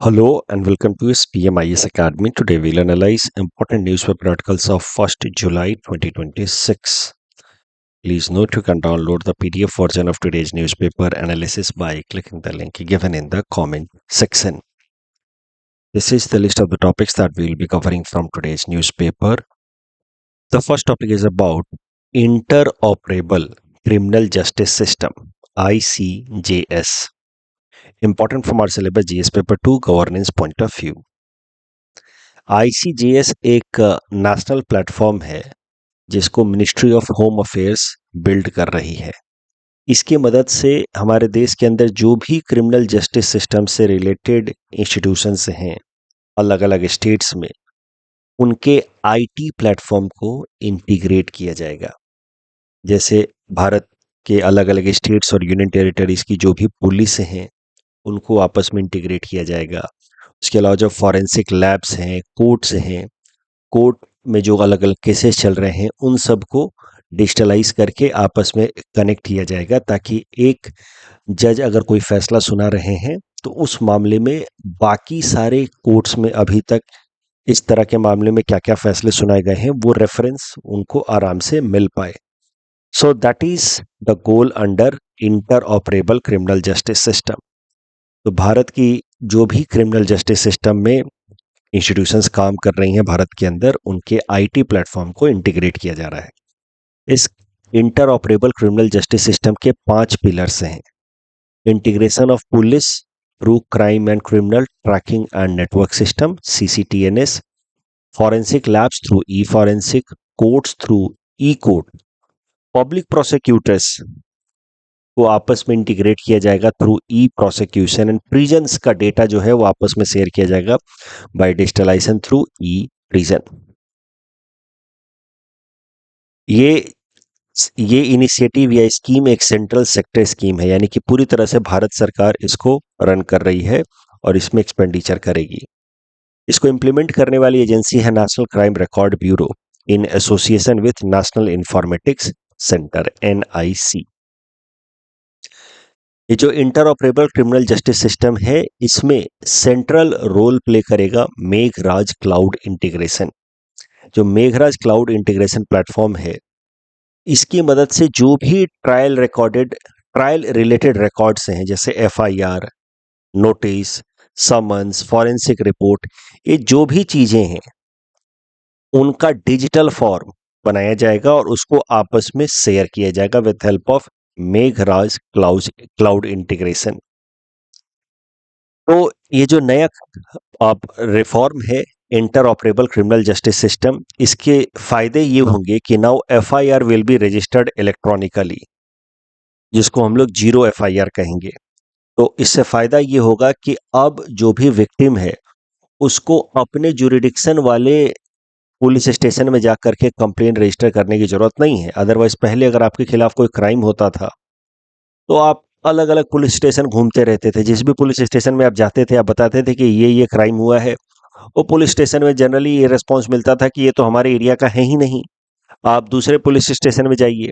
Hello and welcome to SPMIS Academy. Today we'll analyze important newspaper articles of 1st July 2026. Please note you can download the PDF version of today's newspaper analysis by clicking the link given in the comment section. This is the list of the topics that we'll be covering from today's newspaper. The first topic is about Interoperable Criminal Justice System, ICJS. Important from our syllabus GS paper 2 governance point of view. ICJS एक national platform है जिसको ministry of Home affairs build कर रही है। इसकी मदद से हमारे देश के अंदर जो भी क्रिमिनल जस्टिस सिस्टम से रिलेटेड इंस्टीट्यूशंस हैं अलग अलग स्टेट्स में, उनके आईटी प्लेटफॉर्म को इंटीग्रेट किया जाएगा। जैसे भारत के अलग अलग स्टेट्स और यूनियन टेरिटरीज की जो भी पुलिस हैं उनको आपस में इंटीग्रेट किया जाएगा। उसके अलावा जो फॉरेंसिक लैब्स हैं, कोर्ट्स हैं, कोर्ट में जो अलग अलग केसेस चल रहे हैं उन सब को डिजिटलाइज करके आपस में कनेक्ट किया जाएगा, ताकि एक जज अगर कोई फैसला सुना रहे हैं तो उस मामले में बाकी सारे कोर्ट्स में अभी तक इस तरह के मामले में क्या क्या फैसले सुनाए गए हैं वो रेफरेंस उनको आराम से मिल पाए। सो that is the goal under interoperable criminal justice system. तो भारत की जो भी क्रिमिनल जस्टिस सिस्टम में इंस्टीट्यूशंस काम कर रही हैं भारत के अंदर, उनके आईटी प्लेटफॉर्म को इंटीग्रेट किया जा रहा है। इस इंटरऑपरेबल क्रिमिनल जस्टिस सिस्टम के 5 पिलर्स हैं। Integration of police through crime and criminal tracking and network system CCTNS, forensic labs through E forensic, courts through E court, public prosecutors को आपस में इंटीग्रेट किया जाएगा through E prosecution, and prisons का data जो है वो आपस में शेयर किया जाएगा bye digitalisation through e prison. ये इनिशिएटिव या स्कीम एक सेंट्रल सेक्टर स्कीम है, यानी कि पूरी तरह से भारत सरकार इसको रन कर रही है और इसमें एक्सपेंडिचर करेगी। इसको इम्प्लीमेंट करने वाली एजेंसी है national crime record bureau in association with national informatics centre NIC। ये जो इंटरऑपरेबल क्रिमिनल जस्टिस सिस्टम है इसमें सेंट्रल रोल प्ले करेगा मेघराज क्लाउड इंटीग्रेशन। जो मेघराज क्लाउड इंटीग्रेशन प्लेटफॉर्म है, इसकी मदद से जो भी ट्रायल रिलेटेड रिकॉर्ड्स हैं जैसे FIR, notice, summons, forensic report, ये जो भी चीजें हैं उनका डिजिटल फॉर्म बनाया जाएगा और उसको आपस में शेयर किया जाएगा with help of Meghraj cloud integration. तो ये जो नया रिफॉर्म है इंटरऑपरेबल क्रिमिनल जस्टिस सिस्टम, इसके फायदे ये होंगे कि now FIR will be registered electronically, जिसको हम लोग 0 FIR कहेंगे। तो इससे फायदा ये होगा कि अब जो भी विक्टिम है उसको अपने जुरिडिक्शन वाले पुलिस स्टेशन में जाकर के कंप्लेन रजिस्टर करने की जरूरत नहीं है। अदरवाइज पहले अगर आपके खिलाफ कोई क्राइम होता था तो आप अलग अलग पुलिस स्टेशन घूमते रहते थे। जिस भी पुलिस स्टेशन में आप जाते थे, आप बताते थे कि ये क्राइम हुआ है, वो पुलिस स्टेशन में जनरली ये रिस्पॉन्स मिलता था कि ये तो हमारे एरिया का है ही नहीं, आप दूसरे पुलिस स्टेशन में जाइए।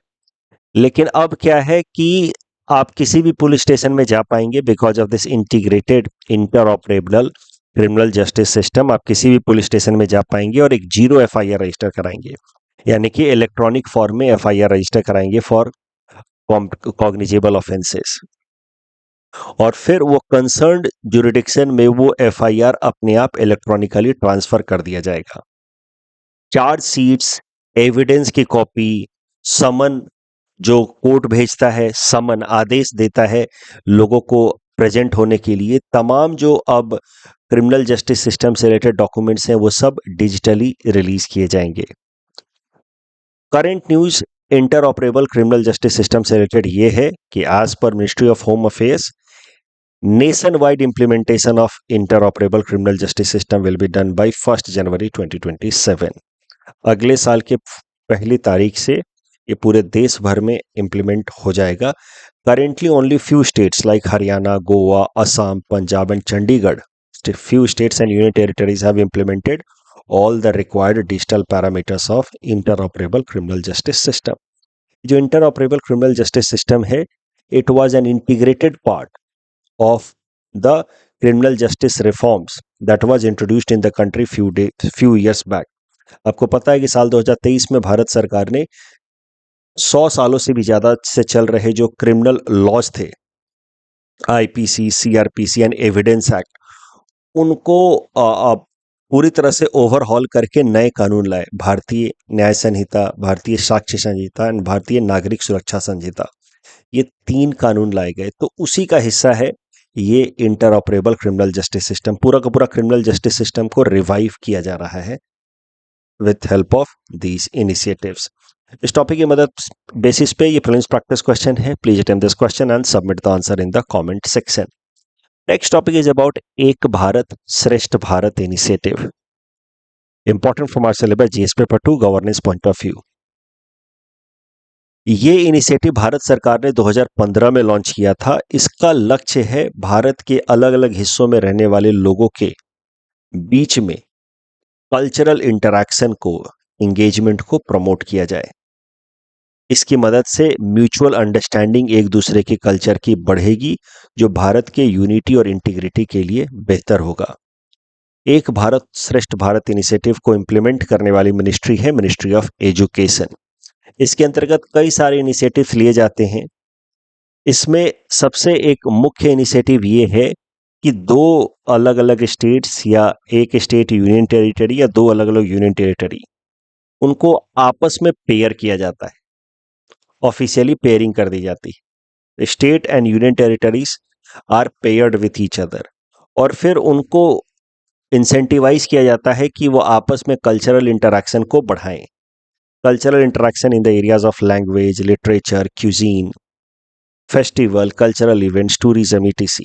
लेकिन अब क्या है कि आप किसी भी पुलिस स्टेशन में जा पाएंगे because of this integrated interoperable criminal justice system. आप किसी भी पुलिस स्टेशन में जा पाएंगे और एक 0 FIR रजिस्टर कराएंगे, यानी कि इलेक्ट्रॉनिक फॉर्म में FIR रजिस्टर कराएंगे फॉर कॉग्निजेबल ऑफेंसेस, और फिर वो कंसर्न्ड जुरिडिक्शन में वो FIR अपने आप इलेक्ट्रॉनिकली ट्रांसफर कर दिया जाएगा। चार्ज शीट्स, एविडेंस की कॉपी, समन जो कोर्ट भेजता है, समन आदेश देता है लोगों को प्रेजेंट होने के लिए, तमाम जो अब क्रिमिनल जस्टिस सिस्टम से रिलेटेड डॉक्यूमेंट्स हैं वो सब डिजिटली रिलीज किए जाएंगे। Current news interoperable criminal justice system से रिलेटेड ये है कि as per Ministry of Home Affairs, nationwide implementation of interoperable criminal justice system will be done by 1 January 2027। अगले साल के पहली तारीख से ये पूरे देश भर में इंप्लीमेंट हो जाएगा। Currently only few states like Haryana, Goa, Assam, Punjab and Chandigarh, few states and union territories have implemented all the required digital parameters of interoperable criminal justice system. जो interoperable criminal justice system है, it was an integrated part of the criminal justice reforms that was introduced in the country few years back. आपको पता है कि साल 2023 में भारत सरकार ने 100 सालों से भी ज्यादा से चल रहे जो क्रिमिनल लॉज थे, IPC, CrPC and evidence act, उनको पूरी तरह से ओवरहॉल करके नए कानून लाए। भारतीय न्याय संहिता, भारतीय साक्ष्य संहिता एंड भारतीय नागरिक सुरक्षा संहिता, ये 3 कानून लाए गए। तो उसी का हिस्सा है ये इंटरऑपरेबल क्रिमिनल जस्टिस सिस्टम। पूरा का पूरा क्रिमिनल जस्टिस सिस्टम को रिवाइव किया जा रहा है with help of these initiatives. इस टॉपिक की मदद बेसिस पे ये प्रीलिम्स प्रैक्टिस क्वेश्चन है। Please attempt this question and submit the answer in the comment section. Next topic is about Ek Bharat Shreshtha Bharat initiative, important from our syllabus GS paper 2 governance point of view. ये initiative Bharat सरकार ने 2015 में launch किया था। इसका लक्ष्य है भारत के अलग अलग हिस्सों में रहने वाले लोगों के बीच में कल्चरल इंटरैक्शन को, एंगेजमेंट को प्रमोट किया जाए। इसकी मदद से म्यूचुअल अंडरस्टैंडिंग एक दूसरे के कल्चर की बढ़ेगी, जो भारत के यूनिटी और इंटीग्रिटी के लिए बेहतर होगा। एक भारत श्रेष्ठ भारत इनिशिएटिव को इंप्लीमेंट करने वाली मिनिस्ट्री है मिनिस्ट्री ऑफ एजुकेशन। इसके अंतर्गत कई सारे इनिशिएटिव्स लिए जाते हैं। इसमें सबसे एक मुख्य इनिशिएटिव ये है कि 2 अलग अलग स्टेट्स या एक स्टेट यूनियन टेरिटरी या 2 अलग अलग यूनियन टेरिटरी, उनको आपस में पेयर किया जाता है, ऑफिशियली पेयरिंग कर दी जाती है। State and union territories are paired with each other, और फिर उनको इंसेंटिवाइज किया जाता है कि वो आपस में कल्चरल इंटरैक्शन को बढ़ाएं। Cultural interaction in the areas of language, literature, cuisine, festival, cultural events, tourism etc.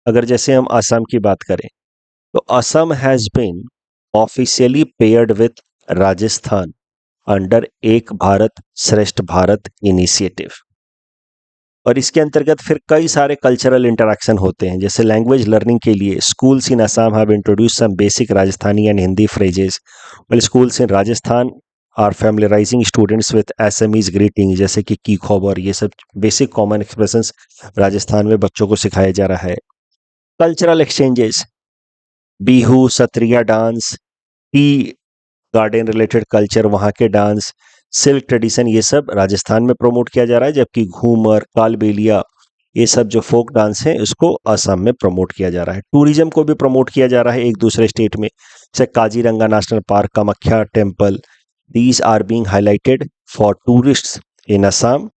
अगर जैसे हम असम की बात करें तो Assam has been officially paired with Rajasthan under Ek Bharat Shreshtha Bharat initiative, और इसके अंतर्गत फिर कई सारे कल्चरल इंटरैक्शन होते हैं। जैसे लैंग्वेज लर्निंग के लिए schools in Assam have introduce some basic Rajasthani and Hindi phrases, while schools in Rajasthan are familiarising students with Assamese greeting, जैसे कि की खबर, ये सब बेसिक कॉमन एक्सप्रेशंस राजस्थान में बच्चों को सिखाया जा रहा है। Cultural exchanges, Bihu, Sattriya dance, tea garden related culture, वहाँ के डांस, सिल्क ट्रेडिशन, ये सब राजस्थान में प्रमोट किया जा रहा है। जबकि घूमर, कालबेलिया, ये सब जो फोक डांस हैं इसको असम में प्रमोट किया जा रहा है। टूरिज्म को भी प्रमोट किया जा रहा है एक दूसरे स्टेट में, जैसे Kaziranga national park, Kamakhya temple, these are being highlighted for tourists in Assam.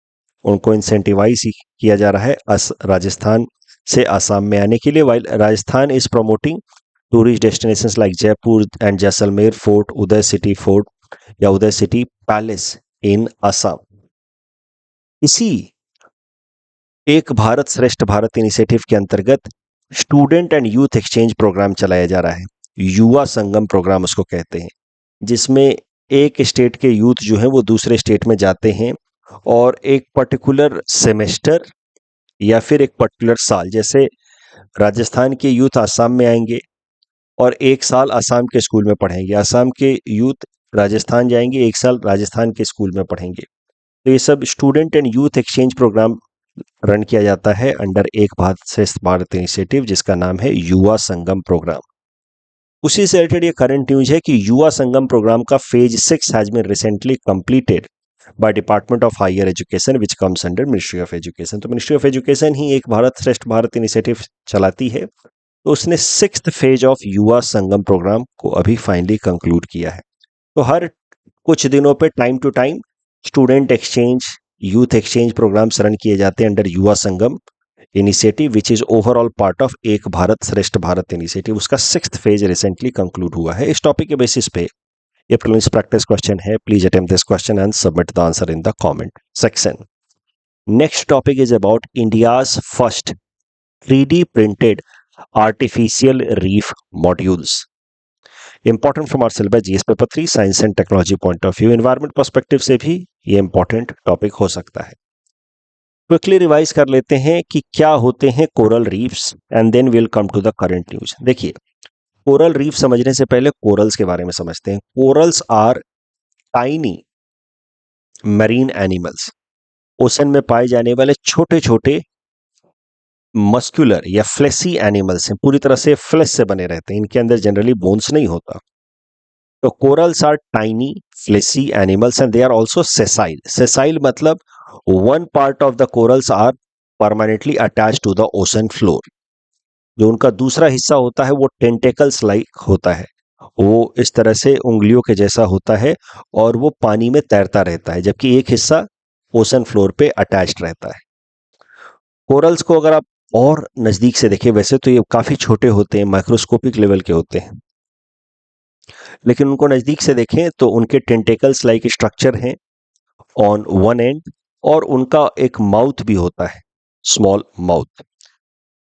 उनको इंसेंटिवाइज किया जा रहा है राजस्थान से असम में आने के लिए। While Rajasthan is promoting tourist destinations like Jaipur and Jaisalmer fort, Uday city fort या Uday city palace in Assam. इसी एक भारत श्रेष्ठ भारत इनिशिएटिव के अंतर्गत student and youth exchange programme चलाया जा रहा है। युवा संगम प्रोग्राम उसको कहते हैं, जिसमें एक स्टेट के यूथ जो हैं वो दूसरे स्टेट में जाते हैं और एक पर्टिकुलर सेमेस्टर या फिर एक पर्टिकुलर साल, जैसे राजस्थान के यूथ असम में आएंगे और 1 साल असम के स्कूल में पढ़ेंगे, असम के यूथ राजस्थान जाएंगे, 1 साल राजस्थान के स्कूल में पढ़ेंगे। तो ये सब student and youth exchange program run किया जाता है अंडर एक भारत श्रेष्ठ भारत इनिशिएटिव, जिसका नाम है युवा संगम प्रोग्राम। उसी से रिलेटेड ये करंट न्यूज है कि युवा संगम प्रोग्राम का phase 6 has been recently completed by Department of Higher Education which comes under Ministry of Education. तो मिनिस्ट्री ऑफ एजुकेशन ही एक भारत श्रेष्ठ भारत इनिशिएटिव चलाती है, तो उसने 6th फेज ऑफ युवा संगम प्रोग्राम को अभी फाइनली कंक्लूड किया है। तो हर कुछ दिनों पे time to time student exchange, youth exchange programmes run किए जाते हैं under Yuva Sangam initiative which is overall part of Ek Bharat Shreshtha Bharat initiative. उसका 6th फेज रिसेंटली कंक्लूड हुआ है। इस टॉपिक के बेसिस पे ये प्रीलिम्स प्रैक्टिस क्वेश्चन है। Please attempt this question and submit the answer in the comment section. Next topic is about India's first 3D printed artificial reef modules, important from our syllabus GS paper 3 science and technology point of view. Environment perspective से भी ये important topic हो सकता है। Quickly revise कर लेते हैं कि क्या होते हैं coral reefs and then will come to the current news. देखिए, कोरल रीफ समझने से पहले कोरल्स के बारे में समझते हैं। Corals are tiny marine animals, ocean में पाए जाने वाले छोटे छोटे मस्कुलर या फ्लेसी एनिमल्स हैं, पूरी तरह से फ्लेश से बने रहते हैं, इनके अंदर जनरली बोन्स नहीं होता। तो corals are tiny fleshy animals and they are also sessile. Sessile मतलब one part of the corals are permanently attach to the ocean floor. जो उनका दूसरा हिस्सा होता है वो टेंटेकल्स लाइक होता है, वो इस तरह से उंगलियों के जैसा होता है और वो पानी में तैरता रहता है, जबकि एक हिस्सा ओशन फ्लोर पे अटैच्ड रहता है। कोरल्स को अगर आप और नजदीक से देखें, वैसे तो ये काफी छोटे होते हैं, माइक्रोस्कोपिक लेवल के होते हैं, लेकिन उनको नजदीक से देखें तो उनके टेंटेकल्स लाइक स्ट्रक्चर हैं ऑन वन एंड, और उनका एक माउथ भी होता है, स्मॉल माउथ।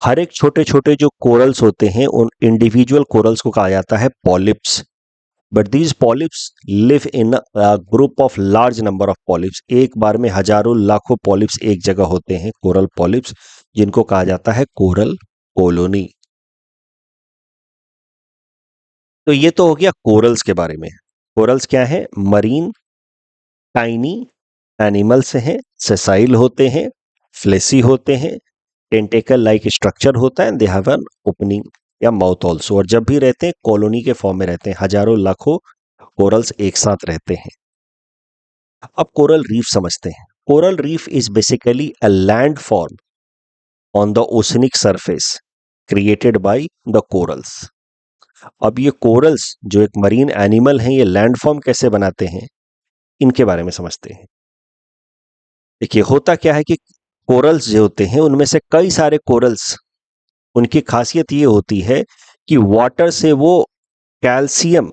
हर एक छोटे छोटे जो कोरल्स होते हैं उन इंडिविजुअल कोरल्स को कहा जाता है polyps. But these polyps live in a group of large number of polyps. एक बार में हजारों लाखों पॉलिप्स एक जगह होते हैं, कोरल पॉलिप्स, जिनको कहा जाता है कोरल कॉलोनी। तो ये तो हो गया कोरल्स के बारे में। कोरल्स क्या है? मरीन टाइनी एनिमल्स हैं, सेसाइल होते हैं, फ्लेसी होते हैं, टेंटेकल लाइक स्ट्रक्चर होता है, दे हैव एन ओपनिंग या माउथ ऑल्सो, और जब भी रहते हैं कॉलोनी के फॉर्म में रहते हैं, हजारों लाखों कोरल्स एक साथ रहते हैं। अब कोरल रीफ समझते हैं। Coral reef is basically a land form on the oceanic surface created by the corals. अब ये कोरल्स जो एक मरीन एनिमल हैं, ये लैंड फॉर्म कैसे बनाते हैं, इनके बारे में समझते हैं। देखिए, होता क्या है कि कोरल्स जो होते हैं उनमें से कई सारे कोरल्स, उनकी खासियत ये होती है कि वाटर से वो कैल्शियम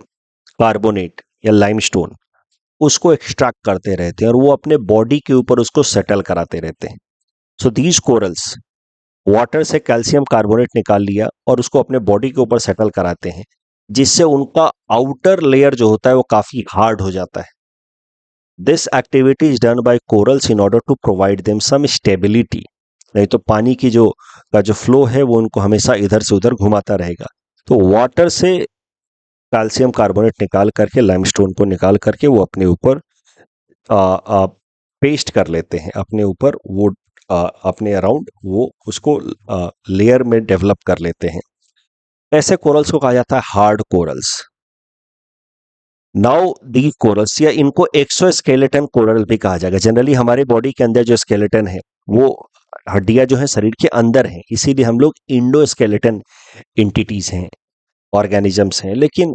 कार्बोनेट या लाइमस्टोन उसको एक्सट्रैक्ट करते रहते हैं और वो अपने बॉडी के ऊपर उसको सेटल कराते रहते हैं। सो दीज कोरल्स वाटर से कैल्शियम कार्बोनेट निकाल लिया और उसको अपने बॉडी के ऊपर सेटल कराते हैं, जिससे उनका आउटर लेयर जो होता है वो काफी हार्ड हो जाता है। This activity is done by corals in order to provide them some stability. नहीं तो पानी की का जो फ्लो है वो उनको हमेशा इधर से उधर घुमाता रहेगा। तो वाटर से कैल्शियम कार्बोनेट निकाल करके, लाइमस्टोन को निकाल करके वो अपने ऊपर पेस्ट कर लेते हैं, अपने ऊपर वो अपने अराउंड वो उसको लेयर में डेवलप कर लेते हैं। ऐसे कोरल्स को कहा जाता है hard corals. Now the corals, या इनको एक्सोस्केलेटन कोरल भी कहा जाएगा। जनरली हमारे बॉडी के अंदर जो स्केलेटन है वो हड्डियां जो है शरीर के अंदर हैं, इसीलिए हम लोग इंडोस्केलेटन एंटिटीज हैं, ऑर्गेनिजम्स हैं। लेकिन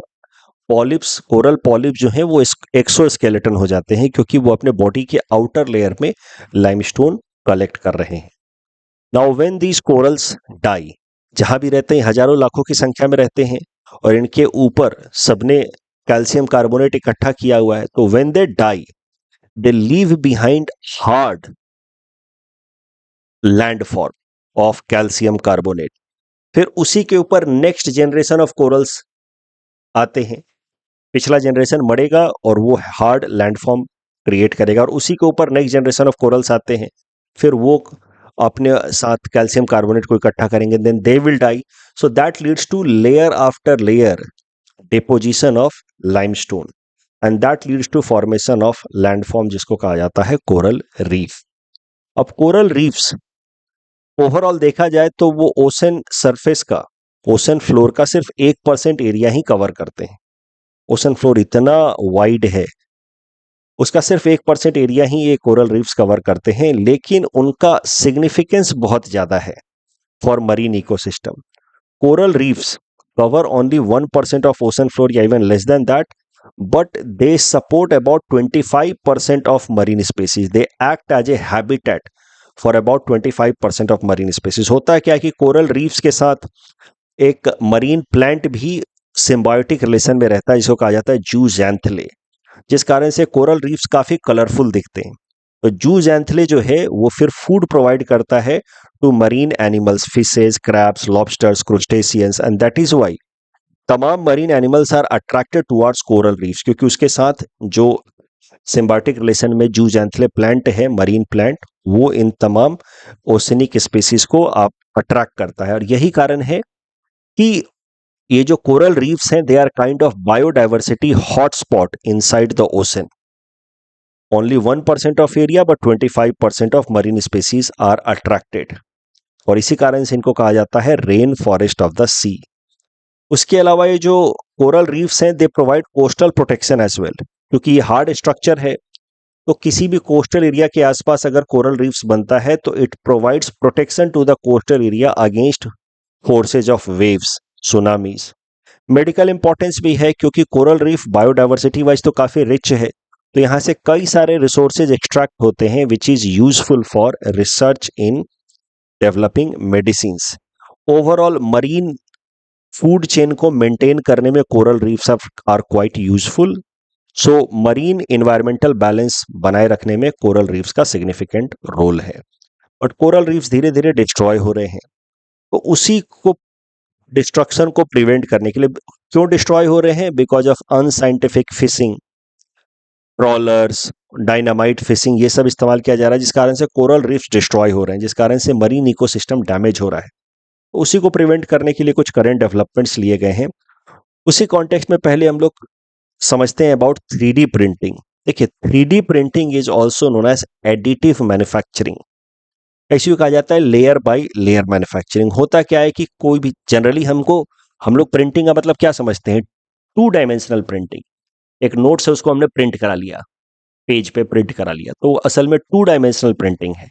पॉलिप्स, कोरल पॉलिप जो है वो एक्सोस्केलेटन हो जाते हैं, क्योंकि वो अपने बॉडी के आउटर लेयर में लाइमस्टोन कलेक्ट कर रहे हैं। Now when these corals die, जहां भी रहते हैं हजारों लाखों की संख्या में रहते हैं और इनके ऊपर सबने कैल्शियम कार्बोनेट इकट्ठा किया हुआ है, तो when they die they leave behind hard landform of calcium carbonate. फिर उसी के ऊपर नेक्स्ट जनरेशन ऑफ कोरल्स आते हैं। पिछला जनरेशन मरेगा और वो हार्ड लैंडफॉर्म क्रिएट करेगा, और उसी के ऊपर नेक्स्ट जनरेशन ऑफ कोरल्स आते हैं, फिर वो अपने साथ कैल्शियम कार्बोनेट को इकट्ठा करेंगे, then they will die. So that leads to layer after layer deposition of limestone, and that leads to formation of landform, जिसको कहा जाता है कोरल रीफ। अब कोरल रीफ्स ओवरऑल देखा जाए तो वो ओशन सरफेस का, ओशन फ्लोर का सिर्फ 1% एरिया ही कवर करते हैं। ओशन फ्लोर इतना वाइड है, उसका सिर्फ 1% एरिया ही ये कोरल रीफ्स कवर करते हैं, लेकिन उनका सिग्निफिकेंस बहुत ज्यादा है for marine ecosystem. Coral reefs cover only 1% of ocean floor, या even less than that, but they support about 25% of marine species. They act as a habitat for about 25% of marine species. होता है क्या कि coral reefs के साथ एक marine plant भी symbiotic relation में रहता है, जिसको कहा जाता है जूजैंथले, जिस कारण से कोरल रीफ्स काफी कलरफुल दिखते हैं। तो जूजैंथले जो है वो फिर फूड प्रोवाइड करता है to marine animals, fishes, crabs, lobsters, crustaceans, and that is why तमाम marine animals are attracted towards coral reefs, क्योंकि उसके साथ जो सिम्बायोटिक रिलेशन में जूजैंथले प्लांट है, मरीन प्लांट, वो इन तमाम ओशनिक स्पीसीज को आप अट्रैक्ट करता है। और यही कारण है कि ये जो कोरल रीफ्स हैं, they are kind of biodiversity hotspot inside the ocean. Only 1% of area, but 25% of marine species are attracted. और इसी कारण से इनको कहा जाता है rain forest of the sea. उसके अलावा ये जो कोरल रीफ्स हैं, they provide coastal protection as well, क्योंकि ये हार्ड स्ट्रक्चर है, तो किसी भी कोस्टल एरिया के आसपास अगर कोरल रीफ्स बनता है तो it provides protection to the coastal area against forces of waves, tsunamis. Medical importance भी है, क्योंकि कोरल रीफ बायोडाइवर्सिटी वाइज तो काफी रिच है, तो यहाँ से कई सारे रिसोर्सेज एक्सट्रैक्ट होते हैं which is useful for research in developing medicines. Overall marine food chain को मेंटेन करने में coral reefs are quite useful. So marine environmental balance बनाए रखने में कोरल रीफ्स का सिग्निफिकेंट रोल है। बट कोरल रीफ्स धीरे धीरे डिस्ट्रॉय हो रहे हैं, तो उसी को डिस्ट्रक्शन को प्रिवेंट करने के लिए, क्यों डिस्ट्रॉय हो रहे हैं? Because of unscientific fishing, trollers, dynamite fishing, ये सब इस्तेमाल किया जा रहा है, जिस कारण से कोरल रीफ्स डिस्ट्रॉय हो रहे हैं, जिस कारण से मरीन इकोसिस्टम डैमेज हो रहा है। उसी को प्रिवेंट करने के लिए कुछ करंट डेवलपमेंट्स लिए गए हैं। उसी कॉन्टेक्स्ट में पहले हम लोग समझते हैं अबाउट 3D प्रिंटिंग। देखिए, 3D printing is also known as additive manufacturing. ऐसे कहा जाता है लेयर बाय लेयर मैन्युफैक्चरिंग। होता क्या है कि कोई भी जनरली हम लोग प्रिंटिंग का मतलब क्या समझते हैं? 2 डायमेंशनल प्रिंटिंग। एक नोट से उसको हमने प्रिंट करा लिया, पेज पे प्रिंट करा लिया, तो असल में 2 डायमेंशनल प्रिंटिंग है।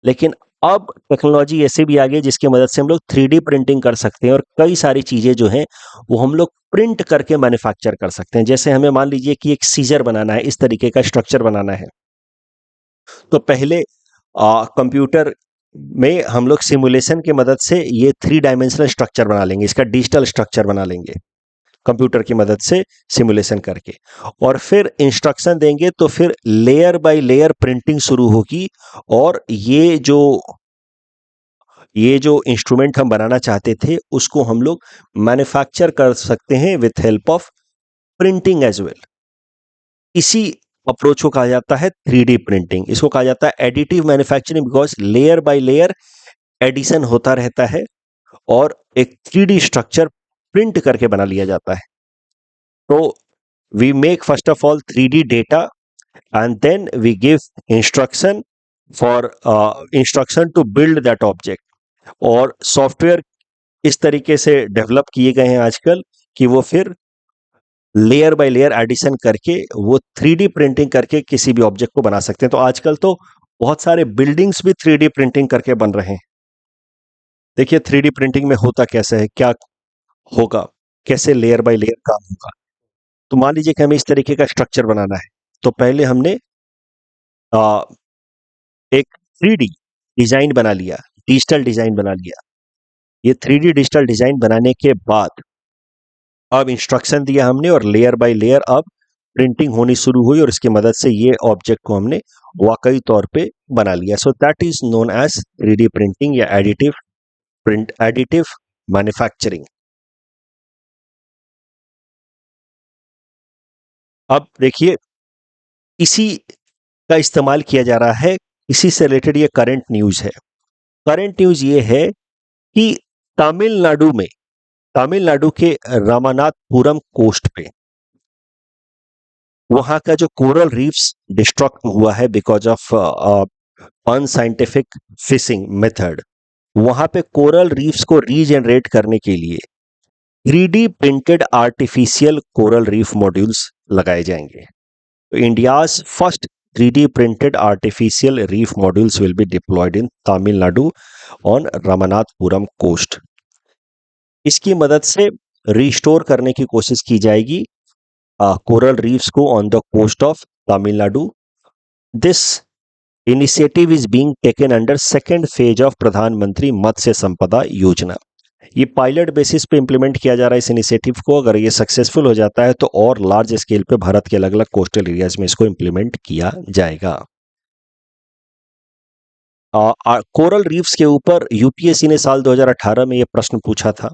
लेकिन अब टेक्नोलॉजी ऐसे भी आ गई जिसकी मदद से हम लोग 3D प्रिंटिंग कर सकते हैं, और कई सारी चीजें जो हैं वो हम लोग प्रिंट करके मैन्युफैक्चर कर सकते हैं। जैसे हमें मान लीजिए कि एक सीजर बनाना है, इस तरीके का स्ट्रक्चर बनाना है, तो पहले कंप्यूटर में हम लोग सिमुलेशन की मदद से ये 3 डायमेंशनल स्ट्रक्चर बना लेंगे, इसका डिजिटल स्ट्रक्चर बना लेंगे कंप्यूटर की मदद से सिमुलेशन करके, और फिर इंस्ट्रक्शन देंगे, तो फिर लेयर बाय लेयर प्रिंटिंग शुरू होगी। और ये जो इंस्ट्रूमेंट हम बनाना चाहते थे उसको हम लोग मैन्युफैक्चर कर सकते हैं with help of printing as well. इसी अप्रोच को कहा जाता है 3D प्रिंटिंग। इसको कहा जाता है additive manufacturing, because layer by layer addition होता रहता है और एक 3D स्ट्रक्चर प्रिंट करके बना लिया जाता है। तो we make first of all 3D data and then we give instruction to build that object। और सॉफ्टवेयर इस तरीके से डेवलप किए गए हैं आजकल कि वो फिर लेयर बाय लेयर एडिशन करके वो 3D प्रिंटिंग करके किसी भी ऑब्जेक्ट को बना सकते हैं। तो आजकल तो बहुत सारे बिल्डिंग्स भी 3D प्रिंटिंग करके बन रहे हैं। देखिए 3D प्रिंटिंग में होता कैसे है, क्या होगा, कैसे लेयर बाय लेयर काम होगा। तो मान लीजिए कि हमें इस तरीके का स्ट्रक्चर बनाना है, तो पहले हमने एक 3D डिजाइन बना लिया, डिजिटल डिजाइन बना लिया। ये 3D डिजिटल डिजाइन बनाने के बाद अब इंस्ट्रक्शन दिया हमने और लेयर बाय लेयर अब प्रिंटिंग होनी शुरू हुई और इसकी मदद से ये ऑब्जेक्ट को हमने वाकई तौर पे बना लिया। So that is known as 3D printing या एडिटिव मैन्युफैक्चरिंग। अब देखिए, इसी का इस्तेमाल किया जा रहा है, इसी से रिलेटेड ये करंट न्यूज है। करंट न्यूज ये है कि तमिलनाडु के रामानाथपुरम कोस्ट पे वहां का जो कोरल रीफ्स डिस्ट्रक्ट हुआ है because of unscientific fishing method, वहां पे कोरल रीफ्स को रीजनरेट करने के लिए 3D printed artificial coral reef modules लगाए जाएंगे। तो India's first 3D printed artificial reef modules will be deployed in Tamil Nadu on Ramanathapuram coast. इसकी मदद से रिस्टोर करने की कोशिश की जाएगी कोरल रीफ्स को on the coast of Tamil Nadu. This initiative is being taken under second phase of Pradhan Mantri Matsya संपदा योजना। ये पायलट बेसिस पे इंप्लीमेंट किया जा रहा है इस इनिशिएटिव को। अगर ये सक्सेसफुल हो जाता है तो और लार्ज स्केल पे भारत के अलग अलग कोस्टल एरियाज में इसको इंप्लीमेंट किया जाएगा। कोरल रीफ्स के ऊपर यूपीएससी ने साल 2018 में ये प्रश्न पूछा था।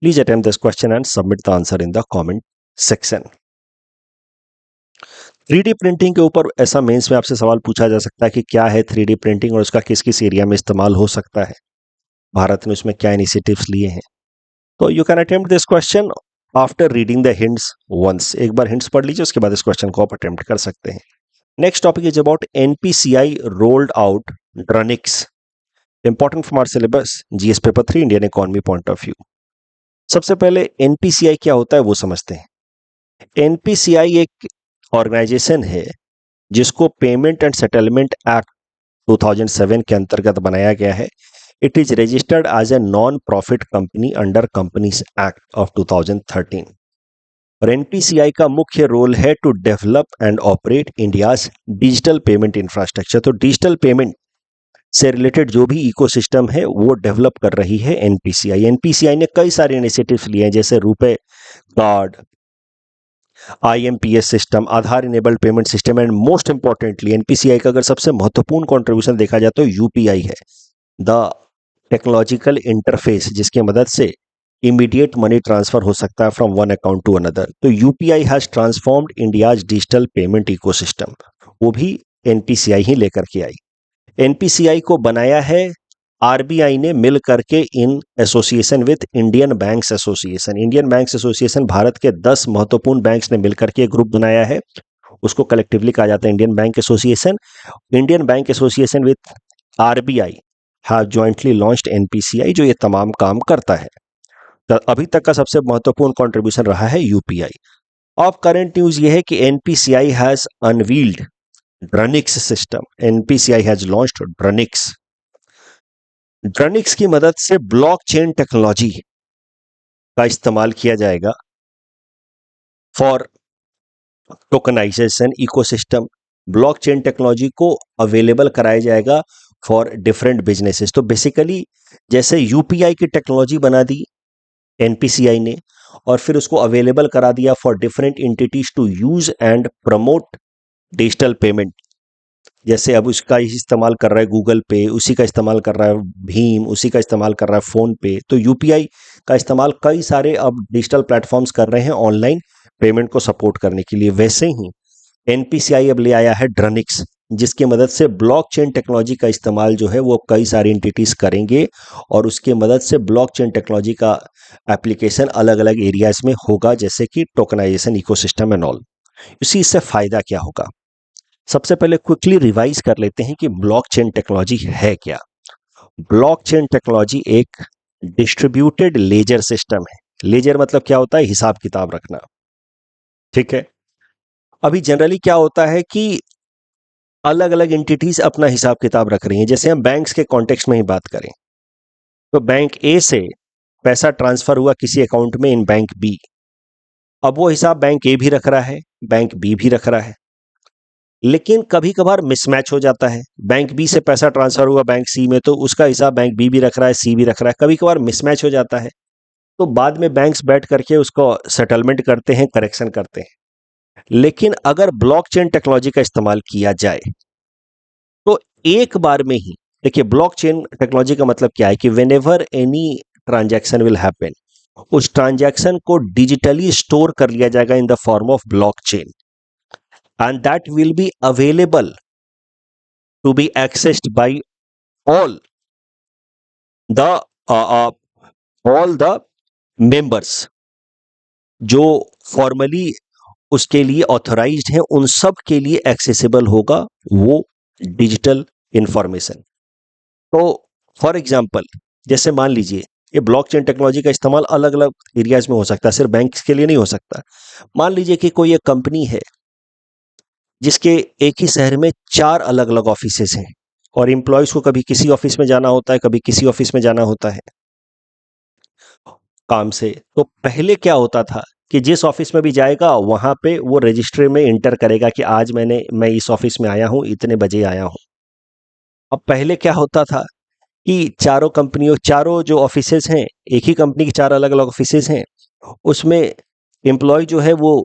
Please attempt this question and submit the answer in the comment section. 3D printing के ऊपर ऐसा मेंस में आपसे सवाल पूछा जा सकता है कि क्या है 3D प्रिंटिंग और उसका किस किस एरिया में इस्तेमाल हो सकता है, भारत ने उसमें क्या इनिशिएटिव्स लिए हैं। तो you can attempt this question after reading the hints once. एक बार हिंट्स पढ़ लीजिए, उसके बाद इस क्वेश्चन को आप अटेम्प्ट कर सकते हैं। Next topic is about NPCI rolled out Dronix. Important from our syllabus, GS paper 3, Indian economy point of view. सबसे पहले एनपीसीआई क्या होता है वो समझते हैं। एनपीसीआई एक ऑर्गेनाइजेशन है जिसको पेमेंट एंड सेटलमेंट एक्ट 2007 के अंतर्गत बनाया गया है। It is registered as a non profit company under companies act of 2013। और एनपीसीआई का मुख्य रोल है to develop and operate India's digital payment infrastructure. तो डिजिटल पेमेंट से रिलेटेड जो भी इकोसिस्टम है वो डेवलप कर रही है एनपीसीआई। एनपीसीआई ने कई सारे इनिशिएटिव्स लिए हैं, जैसे RuPay card, IMPS system, Aadhaar enabled payment system, and most importantly NPCI का अगर सबसे महत्वपूर्ण कंट्रीब्यूशन देखा जाए तो यूपीआई है, द टेक्नोलॉजिकल इंटरफेस, जिसकी मदद से इमीडिएट मनी ट्रांसफर हो सकता है from one account to another. तो UPI has transformed India's digital payment ecosystem, वो भी एनपीसीआई ही लेकर के आई। एनपीसीआई को बनाया है आरबीआई ने मिल करके in association with Indian banks association. Indian banks association Bharat के 10 महत्वपूर्ण बैंक्स ने मिलकर के एक ग्रुप बनाया है, उसको कलेक्टिवली कहा जाता है Indian bank association. Indian bank association with RBI have jointly launched NPCI, जो ये तमाम काम करता है। तो अभी तक का सबसे महत्वपूर्ण कंट्रीब्यूशन रहा है यूपीआई। अब करंट न्यूज ये है कि NPCI has unveiled Dronix system. NPCI has launched Dronix. Dronix की मदद से ब्लॉकचेन टेक्नोलॉजी का इस्तेमाल किया जाएगा for tokenization ecosystem. Blockchain technology को अवेलेबल कराया जाएगा फॉर डिफरेंट बिजनेसेस। तो बेसिकली जैसे यूपीआई की टेक्नोलॉजी बना दी एनपीसीआई ने और फिर उसको अवेलेबल करा दिया for different entities to use and promote digital payment. जैसे अब उसका इस्तेमाल कर रहा है गूगल पे, उसी का इस्तेमाल कर रहा है भीम, उसी का इस्तेमाल कर रहा है फोन पे। तो यूपीआई का इस्तेमाल कई सारे अब डिजिटल प्लेटफॉर्म्स कर रहे हैं ऑनलाइन पेमेंट को सपोर्ट करने के लिए। वैसे ही एनपीसीआई अब ले आया है ड्रनिक्स, जिसकी मदद से ब्लॉकचेन टेक्नोलॉजी का इस्तेमाल जो है वो कई सारी एंटिटीज करेंगे और उसके मदद से ब्लॉकचेन टेक्नोलॉजी का एप्लीकेशन अलग अलग एरियाज में होगा, जैसे कि टोकनाइजेशन इकोसिस्टम एंड ऑल। इसी इससे फायदा क्या होगा, सबसे पहले क्विकली रिवाइज कर लेते हैं कि ब्लॉकचेन टेक्नोलॉजी है क्या। ब्लॉकचेन टेक्नोलॉजी एक डिस्ट्रीब्यूटेड लेजर सिस्टम है। लेजर मतलब क्या होता है, हिसाब किताब रखना, ठीक है। अभी जनरली क्या होता है कि अलग अलग एंटिटीज अपना हिसाब किताब रख रही हैं। जैसे हम बैंक्स के कॉन्टेक्स्ट में ही बात करें तो बैंक ए से पैसा ट्रांसफर हुआ किसी अकाउंट में इन बैंक बी, अब वो हिसाब बैंक ए भी रख रहा है, बैंक बी भी रख रहा है, लेकिन कभी कभार मिसमैच हो जाता है। बैंक बी से पैसा ट्रांसफर हुआ बैंक सी में, तो उसका हिसाब बैंक बी भी रख रहा है, सी भी रख रहा है, कभी कभार मिसमैच हो जाता है। तो बाद में बैंक्स बैठ करके उसको सेटलमेंट करते हैं, करेक्शन करते हैं। लेकिन अगर ब्लॉकचेन टेक्नोलॉजी का इस्तेमाल किया जाए तो एक बार में ही, देखिए ब्लॉकचेन टेक्नोलॉजी का मतलब क्या है कि whenever any transaction will happen, उस ट्रांजैक्शन को डिजिटली स्टोर कर लिया जाएगा in the form of blockchain and that will be available to be accessed by all the all the members जो फॉर्मली उसके लिए ऑथराइज्ड है, उन सब के लिए एक्सेसिबल होगा वो डिजिटल इंफॉर्मेशन। तो फॉर एग्जांपल जैसे मान लीजिए ये ब्लॉकचेन टेक्नोलॉजी का इस्तेमाल अलग अलग एरियाज में हो सकता है, सिर्फ बैंक के लिए नहीं हो सकता। मान लीजिए कि कोई एक कंपनी है जिसके एक ही शहर में 4 अलग अलग ऑफिसेज हैं और एम्प्लॉयज को कभी किसी ऑफिस में जाना होता है, कभी किसी ऑफिस में जाना होता है काम से। तो पहले क्या होता था कि जिस ऑफिस में भी जाएगा वहां पे वो रजिस्ट्री में इंटर करेगा कि आज मैं इस ऑफिस में आया हूं, इतने बजे आया हूं। अब पहले क्या होता था कि चारों जो ऑफिसेज हैं, एक ही कंपनी के 4 अलग अलग ऑफिसेज हैं, उसमें एम्प्लॉय जो है वो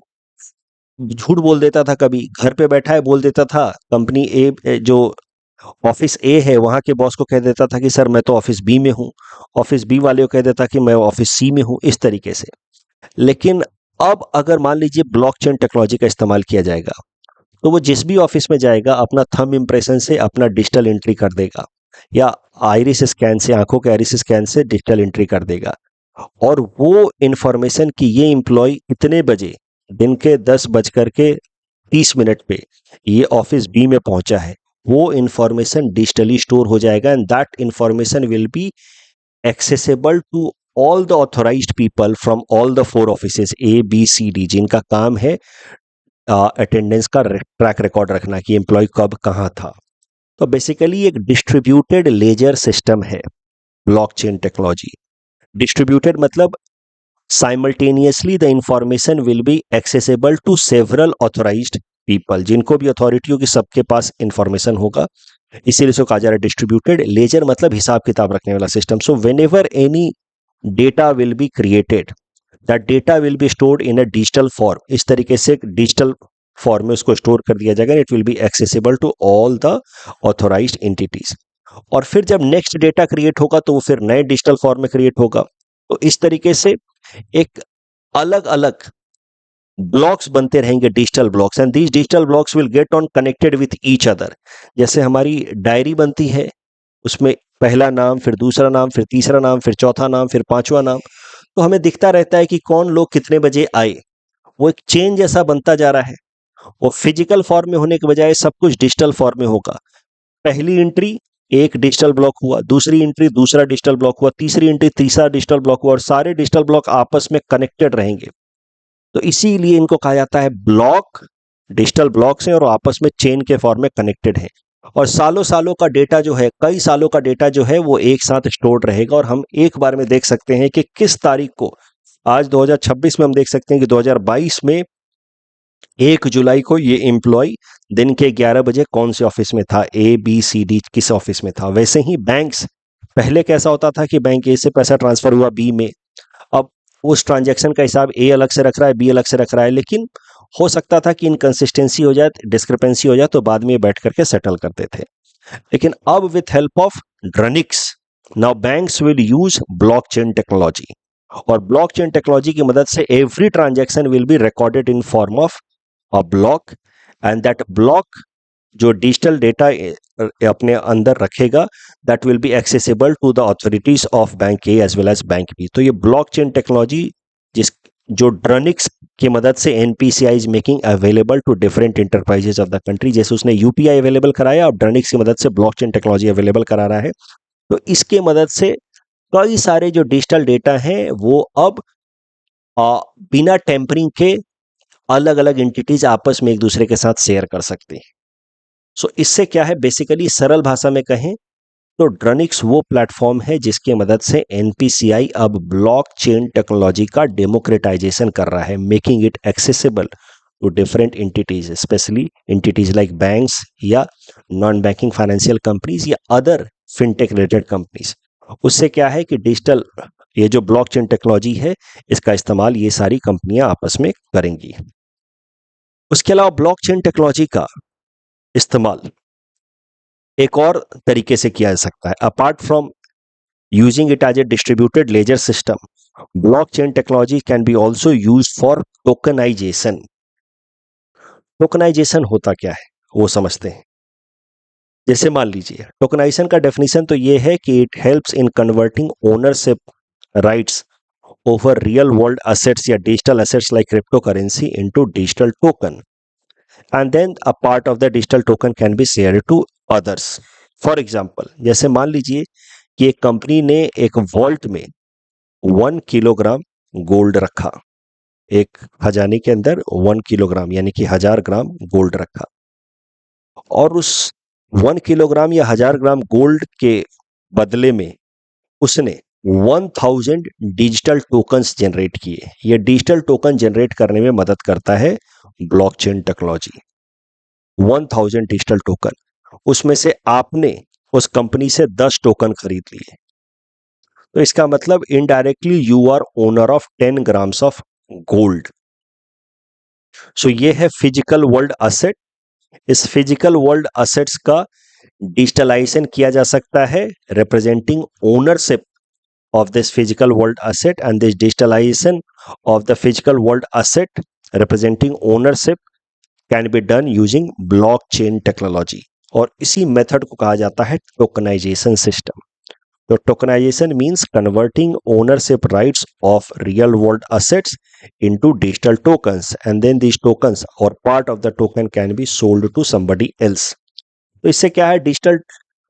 झूठ बोल देता था, कभी घर पे बैठा है बोल देता था, कंपनी ए जो ऑफिस ए है वहां के बॉस को कह देता था कि सर मैं तो ऑफिस बी में हूं, ऑफिस बी वाले को कह देता कि मैं ऑफिस सी में हूं, इस तरीके से। लेकिन अब अगर मान लीजिए ब्लॉकचेन टेक्नोलॉजी का इस्तेमाल किया जाएगा तो वो जिस भी ऑफिस में जाएगा अपना थंब इम्प्रेशन से अपना डिजिटल एंट्री कर देगा, या आइरिस स्कैन से, आंखों के आइरिस स्कैन से डिजिटल एंट्री कर देगा, और वो इंफॉर्मेशन कि ये एम्प्लॉय इतने बजे दिन के 10 बज करके 30 मिनट पे ये ऑफिस बी में पहुंचा है, वो इंफॉर्मेशन डिजिटली स्टोर हो जाएगा and that information will be accessible to all the authorised people from all the 4 offices ABCD, जिनका काम है अटेंडेंस का ट्रैक रिकॉर्ड रखना कि एम्प्लॉय कब कहाँ था। तो बेसिकली एक डिस्ट्रीब्यूटेड लेजर सिस्टम है ब्लॉकचेन टेक्नोलॉजी। डिस्ट्रीब्यूटेड मतलब simultaneously the information will be accessible to several authorised people, जिनको भी अथॉरिटी होगी सबके पास इंफॉर्मेशन होगा, इसीलिए इसको कहा जा रहा है डिस्ट्रीब्यूटेड। लेजर मतलब हिसाब किताब रखने वाला system. So when ever any data will be created, that data will be stored in a digital form. इस तरीके से डिजिटल फॉर्म में उसको स्टोर कर दिया जाएगा, it will be accessible to all the authorised entities. और फिर जब नेक्स्ट डेटा क्रिएट होगा तो वो फिर नए डिजिटल फॉर्म में क्रिएट होगा। तो इस तरीके से एक अलग अलग ब्लॉक्स बनते रहेंगे, digital blocks, and these digital blocks will get on connected with each other. जैसे हमारी डायरी बनती है, उसमें पहला नाम, फिर दूसरा नाम, फिर तीसरा नाम, फिर चौथा नाम, फिर पांचवा नाम, तो हमें दिखता रहता है कि कौन लोग कितने बजे आए। वो एक चेन जैसा बनता जा रहा है। वो फिजिकल फॉर्म में होने के बजाय सब कुछ डिजिटल फॉर्म में होगा। पहली एंट्री एक डिजिटल ब्लॉक हुआ, दूसरी एंट्री दूसरा डिजिटल ब्लॉक हुआ, तीसरी एंट्री तीसरा डिजिटल ब्लॉक हुआ, और सारे डिजिटल ब्लॉक आपस में कनेक्टेड रहेंगे। तो इसीलिए इनको कहा जाता है ब्लॉक। डिजिटल ब्लॉक्स हैं और आपस में चेन के फॉर्म में कनेक्टेड है। और सालों सालों का डेटा जो है, कई सालों का डेटा जो है वो एक साथ स्टोर्ड रहेगा, और हम एक बार में देख सकते हैं कि किस तारीख को, आज 2026 में हम देख सकते हैं कि 2022 में 1 जुलाई को ये एम्प्लॉय दिन के 11 बजे कौन से ऑफिस में था, ABCD किस ऑफिस में था। वैसे ही बैंक्स, पहले कैसा होता था कि बैंक A से पैसा ट्रांसफर हुआ B में, अब उस ट्रांजैक्शन का हिसाब A अलग से रख रहा है, B अलग से रख रहा है, लेकिन हो सकता था कि इनकंसिस्टेंसी हो जाए, डिस्क्रिपेंसी हो जाए, तो बाद में बैठ करके सेटल करते थे। लेकिन अब with help of Dronix, now banks will use blockchain technology, और ब्लॉकचेन टेक्नोलॉजी की मदद से every transaction will be recorded in form of a block, and that block जो डिजिटल डेटा अपने अंदर रखेगा, that will be accessible to the authorities of bank A as well as bank B. तो ये blockchain technology जिस जो ड्रनिक्स की मदद से NPCI is making available to different enterprises of the country. जैसे उसने UPI अवेलेबल कराया, और ड्रनिक्स की मदद से ब्लॉकचेन टेक्नोलॉजी अवेलेबल करा रहा है। तो इसके मदद से कई सारे जो डिजिटल डेटा हैं वो अब बिना टेम्परिंग के अलग अलग एंटिटीज आपस में एक दूसरे के साथ शेयर कर सकते हैं। सो इससे क्या है, बेसिकली सरल भाषा में कहें तो ड्रनिक्स वो प्लेटफॉर्म है जिसके मदद से NPCI अब ब्लॉकचेन टेक्नोलॉजी का डेमोक्रेटाइजेशन कर रहा है, making it accessible to different entities, specially entities like banks या नॉन बैंकिंग फाइनेंशियल कंपनीज या अदर फिनटेक रिलेटेड कंपनीज। उससे क्या है कि डिजिटल ये जो ब्लॉकचेन टेक्नोलॉजी है, इसका इस्तेमाल ये सारी कंपनियां आपस में करेंगी। उसके अलावा ब्लॉकचेन टेक्नोलॉजी का इस्तेमाल एक और तरीके से किया जा सकता है। Apart from using it as a distributed ledger system, blockchain technology can be also used for tokenisation. Tokenisation होता क्या है वो समझते हैं। जैसे मान लीजिए, टोकनाइजेशन का डेफिनेशन तो ये है कि it helps in converting ownership rights over real world assets या digital assets like crypto currency into digital token, and then a part of the digital token can be shared to others. For example, जैसे मान लीजिए कि एक company ने एक vault में 1 kilogram gold रखा, एक खजाने के अंदर 1 किलोग्राम यानी कि 1000 ग्राम गोल्ड रखा, और उस 1 किलोग्राम या 1000 ग्राम गोल्ड के बदले में उसने 1000 डिजिटल टोकन्स जनरेट किए। ये डिजिटल टोकन जनरेट करने में मदद करता है ब्लॉकचेन टेक्नोलॉजी। 1000 डिजिटल टोकन, उसमें से आपने उस कंपनी से 10 टोकन खरीद लिए, तो इसका मतलब indirectly you are owner of 10 grams of gold. So ये है फिजिकल वर्ल्ड असेट। इस फिजिकल वर्ल्ड असेट्स का डिजिटलाइजेशन किया जा सकता है, representing ownership of this physical world asset, and this digitalization of the physical world asset representing ownership can be done using blockchain technology, और इसी मेथड को कहा जाता है टोकनाइजेशन सिस्टम। तो tokenisation means converting ownership rights of real world assets into digital tokens, and then these tokens or part of the token can be sold to somebody else। तो इससे क्या है, डिजिटल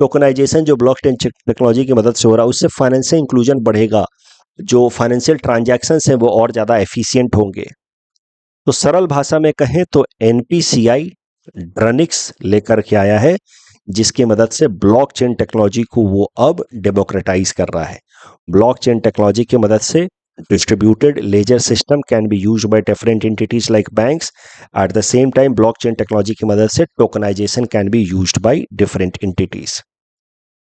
टोकनाइजेशन जो blockchain technology की मदद से हो रहा है, उससे फाइनेंशियल इंक्लूजन बढ़ेगा, जो फाइनेंशियल ट्रांजैक्शंस हैं वो और ज़्यादा एफिशिएंट होंगे। तो सरल भाषा में कहें तो एनपीसीआई ड्रनिक्स लेकर के आया है, जिसकी मदद से ब्लॉकचेन टेक्नोलॉजी को वो अब डेमोक्रेटाइज कर रहा है। ब्लॉकचेन टेक्नोलॉजी की मदद से distributed ledger system can be used by different entities like banks. At the same time, blockchain technology की मदद से tokenization can be used by different entities.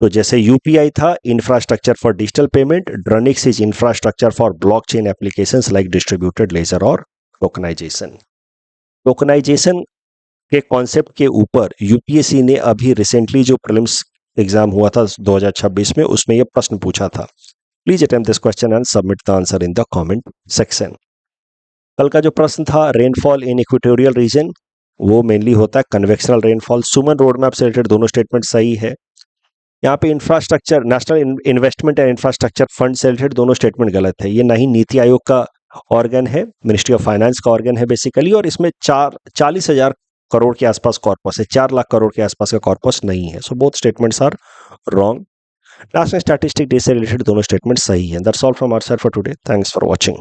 तो जैसे यूपीआई था infrastructure for digital payment, Dronix is infrastructure for blockchain applications like distributed ledger और tokenization. Tokenization के concept के ऊपर यूपीएससी ने अभी रिसेंटली जो प्रीलिम्स एग्जाम हुआ था 2026 में, उसमें यह प्रश्न पूछा था। Please attempt this question and submit the answer in the comment section. कल का जो प्रश्न था रेनफॉल इन इक्वेटोरियल रीजन, वो मेनली होता है कन्वेक्शनल रेनफॉल। सुमन रोड मैप से रिलेटेड दोनों स्टेटमेंट सही है। यहाँ पे infrastructure, national investment and infrastructure fund से रिलेटेड दोनों स्टेटमेंट गलत है। ये ना ही नीति आयोग का ऑर्गन है, मिनिस्ट्री ऑफ फाइनेंस का ऑर्गन है बेसिकली, और इसमें 40,000 करोड़ के आसपास कॉर्पस है, 4 लाख करोड़ के आसपास का कॉर्पस नहीं है। So both statements are wrong. National statistic day से रिलेटेड दोनों स्टेटमेंट सही है। That's all from our side for today. Thanks for watching.